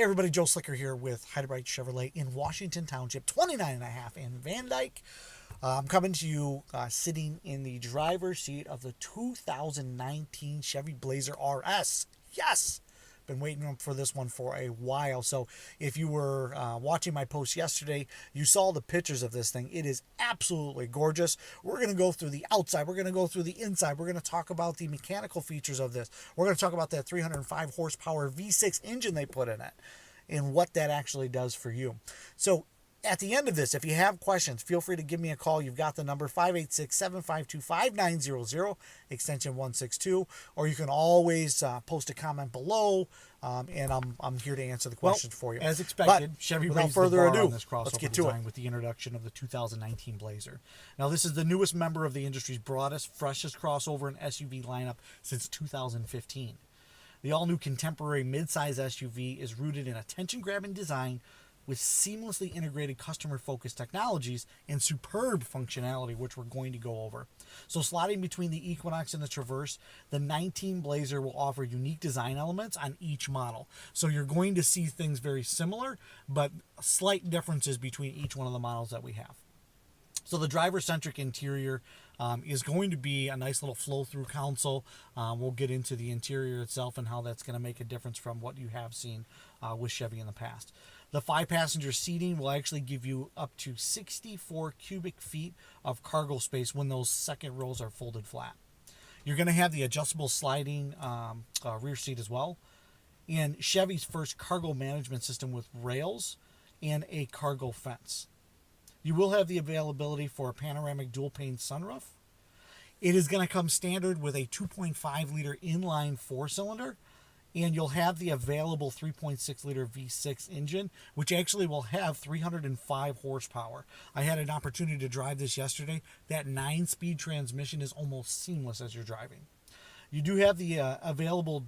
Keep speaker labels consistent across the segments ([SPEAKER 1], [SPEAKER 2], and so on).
[SPEAKER 1] everybody, Joe Slicker here with Hyde Chevrolet in Washington Township, 29.5 in Van Dyke. I'm coming to you sitting in the driver's seat of the 2019 Chevy Blazer RS. Yes! Been waiting for this one for a while. So if you were watching my post yesterday, you saw the pictures of this thing. It is absolutely gorgeous. We're going to go through the outside. We're going to go through the inside. We're going to talk about the mechanical features of this. We're going to talk about that 305 horsepower V6 engine they put in it and what that actually does for you. So at the end of this, if you have questions, feel free to give me a call. You've got the number 586-752-5900, extension 162, or you can always post a comment below, and I'm here to answer the questions for you.
[SPEAKER 2] As expected,
[SPEAKER 1] but
[SPEAKER 2] Chevy
[SPEAKER 1] without
[SPEAKER 2] raised
[SPEAKER 1] further
[SPEAKER 2] the bar
[SPEAKER 1] ado,
[SPEAKER 2] on this crossover
[SPEAKER 1] let's get to
[SPEAKER 2] design
[SPEAKER 1] it.
[SPEAKER 2] with the introduction of the 2019 Blazer. Now, this is the newest member of the industry's broadest, freshest crossover and SUV lineup since 2015. The all-new contemporary midsize SUV is rooted in attention-grabbing design with seamlessly integrated customer-focused technologies and superb functionality, which we're going to go over. So sliding between the Equinox and the Traverse, the 19 Blazer will offer unique design elements on each model. So you're going to see things very similar, but slight differences between each one of the models that we have. So the driver-centric interior is going to be a nice little flow-through console. We'll get into the interior itself and how that's going to make a difference from what you have seen with Chevy in the past. The 5-passenger seating will actually give you up to 64 cubic feet of cargo space when those second rows are folded flat. You're going to have the adjustable sliding rear seat as well, and Chevy's first cargo management system with rails and a cargo fence. You will have the availability for a panoramic dual-pane sunroof. It is going to come standard with a 2.5-liter inline four-cylinder, and you'll have the available 3.6-liter V6 engine, which actually will have 305 horsepower. I had an opportunity to drive this yesterday. That 9-speed transmission is almost seamless as you're driving. You do have the available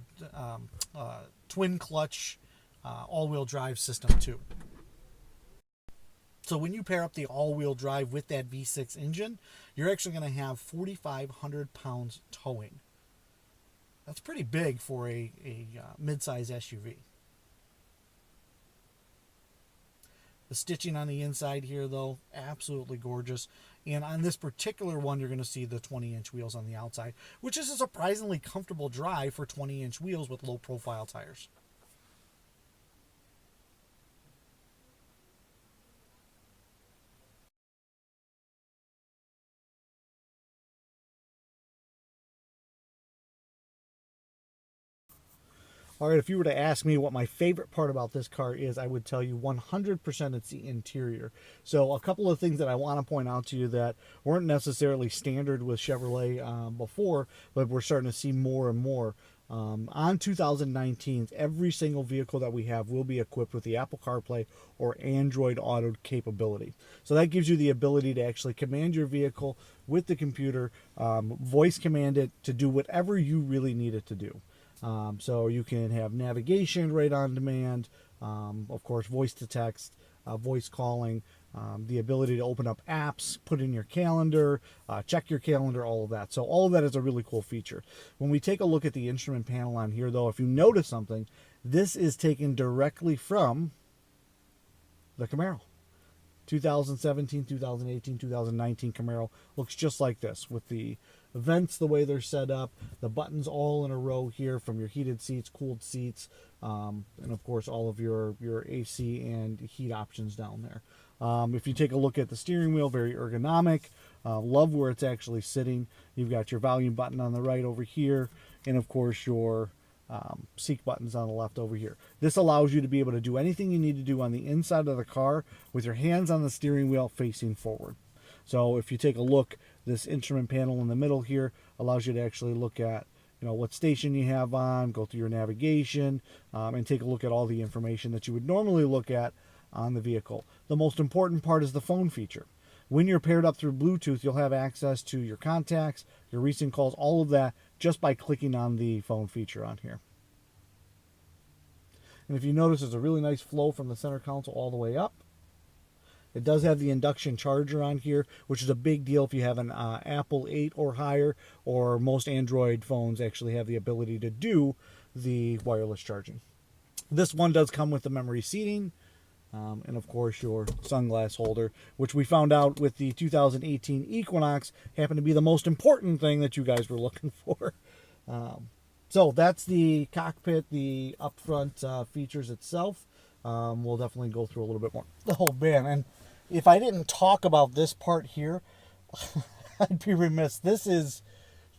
[SPEAKER 2] twin-clutch all-wheel drive system, too. So when you pair up the all-wheel drive with that V6 engine, you're actually going to have 4,500 pounds towing. That's pretty big for a mid-size SUV. The stitching on the inside here, though, absolutely gorgeous. And on this particular one, you're going to see the 20-inch wheels on the outside, which is a surprisingly comfortable drive for 20-inch wheels with low-profile tires. All right, if you were to ask me what my favorite part about this car is, I would tell you 100% it's the interior. So a couple of things that I want to point out to you that weren't necessarily standard with Chevrolet before, but we're starting to see more and more. On 2019, every single vehicle that we have will be equipped with the Apple CarPlay or Android Auto capability. So that gives you the ability to actually command your vehicle with the computer, voice command it to do whatever you really need it to do. So you can have navigation right on demand, of course, voice to text, voice calling, the ability to open up apps, put in your calendar, check your calendar, all of that. So all of that is a really cool feature. When we take a look at the instrument panel on here, though, if you notice something, this is taken directly from the Camaro. 2017, 2018, 2019 Camaro looks just like this with the vents the way they're set up, the buttons all in a row here from your heated seats, cooled seats, and of course all of your AC and heat options down there. If you take a look at the steering wheel, very ergonomic. Love where it's actually sitting. You've got your volume button on the right over here, and of course your seat buttons on the left over here. This allows you to be able to do anything you need to do on the inside of the car with your hands on the steering wheel facing forward. So if you take a look, this instrument panel in the middle here allows you to actually look at what station you have on, go through your navigation, and take a look at all the information that you would normally look at on the vehicle. The most important part is the phone feature. When you're paired up through Bluetooth, you'll have access to your contacts, your recent calls, all of that just by clicking on the phone feature on here. And if you notice, there's a really nice flow from the center console all the way up. It does have the induction charger on here, which is a big deal if you have an Apple 8 or higher, or most Android phones actually have the ability to do the wireless charging. This one does come with the memory seating. And of course your sunglass holder, which we found out with the 2018 Equinox happened to be the most important thing that you guys were looking for. So that's the cockpit, the upfront features itself. We'll definitely go through a little bit more. Oh man, and if I didn't talk about this part here, I'd be remiss. This is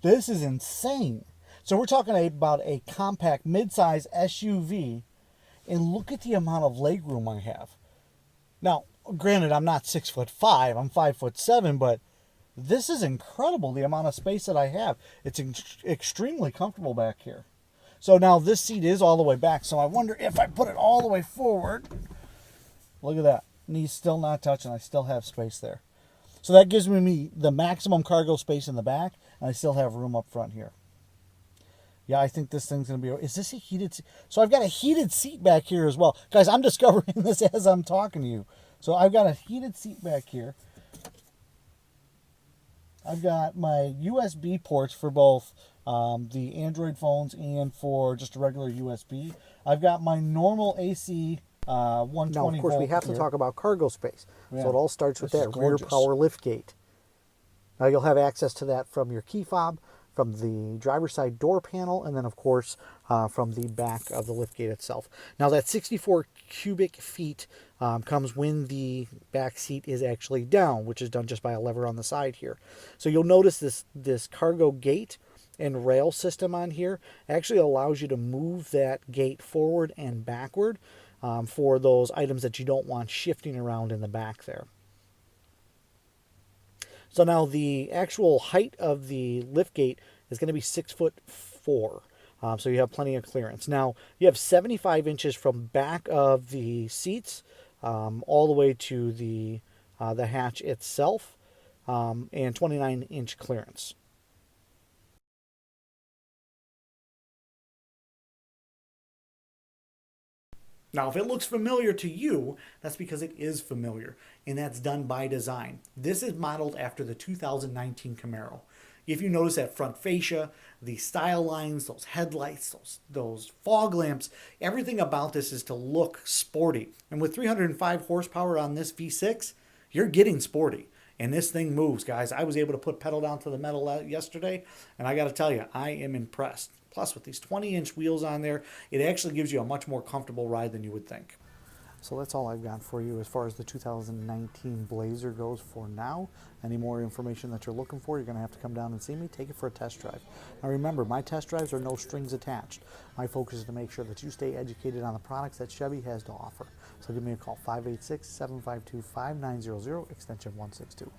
[SPEAKER 2] insane. So we're talking about a compact midsize SUV, and look at the amount of legroom I have. Now, granted, I'm not 6'5", I'm 5'7", but this is incredible, the amount of space that I have. It's extremely comfortable back here. So now this seat is all the way back, so I wonder if I put it all the way forward. Look at that. Knees still not touching. I still have space there. So that gives me the maximum cargo space in the back, and I still have room up front here. Yeah, I think this thing's going to be... Is this a heated seat? So I've got a heated seat back here as well. Guys, I'm discovering this as I'm talking to you. So I've got a heated seat back here. I've got my USB ports for both the Android phones and for just a regular USB. I've got my normal AC 120
[SPEAKER 3] Now, of course, we have to talk about cargo space.
[SPEAKER 2] Yeah.
[SPEAKER 3] So it all starts with
[SPEAKER 2] This is
[SPEAKER 3] that rear
[SPEAKER 2] gorgeous.
[SPEAKER 3] power lift gate. Now, you'll have access to that from your key fob, from the driver's side door panel, and then, of course, from the back of the liftgate itself. Now, that 64 cubic feet comes when the back seat is actually down, which is done just by a lever on the side here. So you'll notice this cargo gate and rail system on here actually allows you to move that gate forward and backward for those items that you don't want shifting around in the back there. So now the actual height of the liftgate is going to be 6'4". So you have plenty of clearance. Now you have 75 inches from back of the seats all the way to the hatch itself, and 29-inch clearance.
[SPEAKER 1] Now, if it looks familiar to you, that's because it is familiar, and that's done by design. This is modeled after the 2019 Camaro. If you notice that front fascia, the style lines, those headlights, those fog lamps, everything about this is to look sporty. And with 305 horsepower on this V6, you're getting sporty. And this thing moves, guys. I was able to put pedal down to the metal yesterday, and I got to tell you, I am impressed. Plus, with these 20-inch wheels on there, it actually gives you a much more comfortable ride than you would think.
[SPEAKER 3] So that's all I've got for you as far as the 2019 Blazer goes for now. Any more information that you're looking for, you're going to have to come down and see me. Take it for a test drive. Now remember, my test drives are no strings attached. My focus is to make sure that you stay educated on the products that Chevy has to offer. So give me a call, 586-752-5900, extension 162.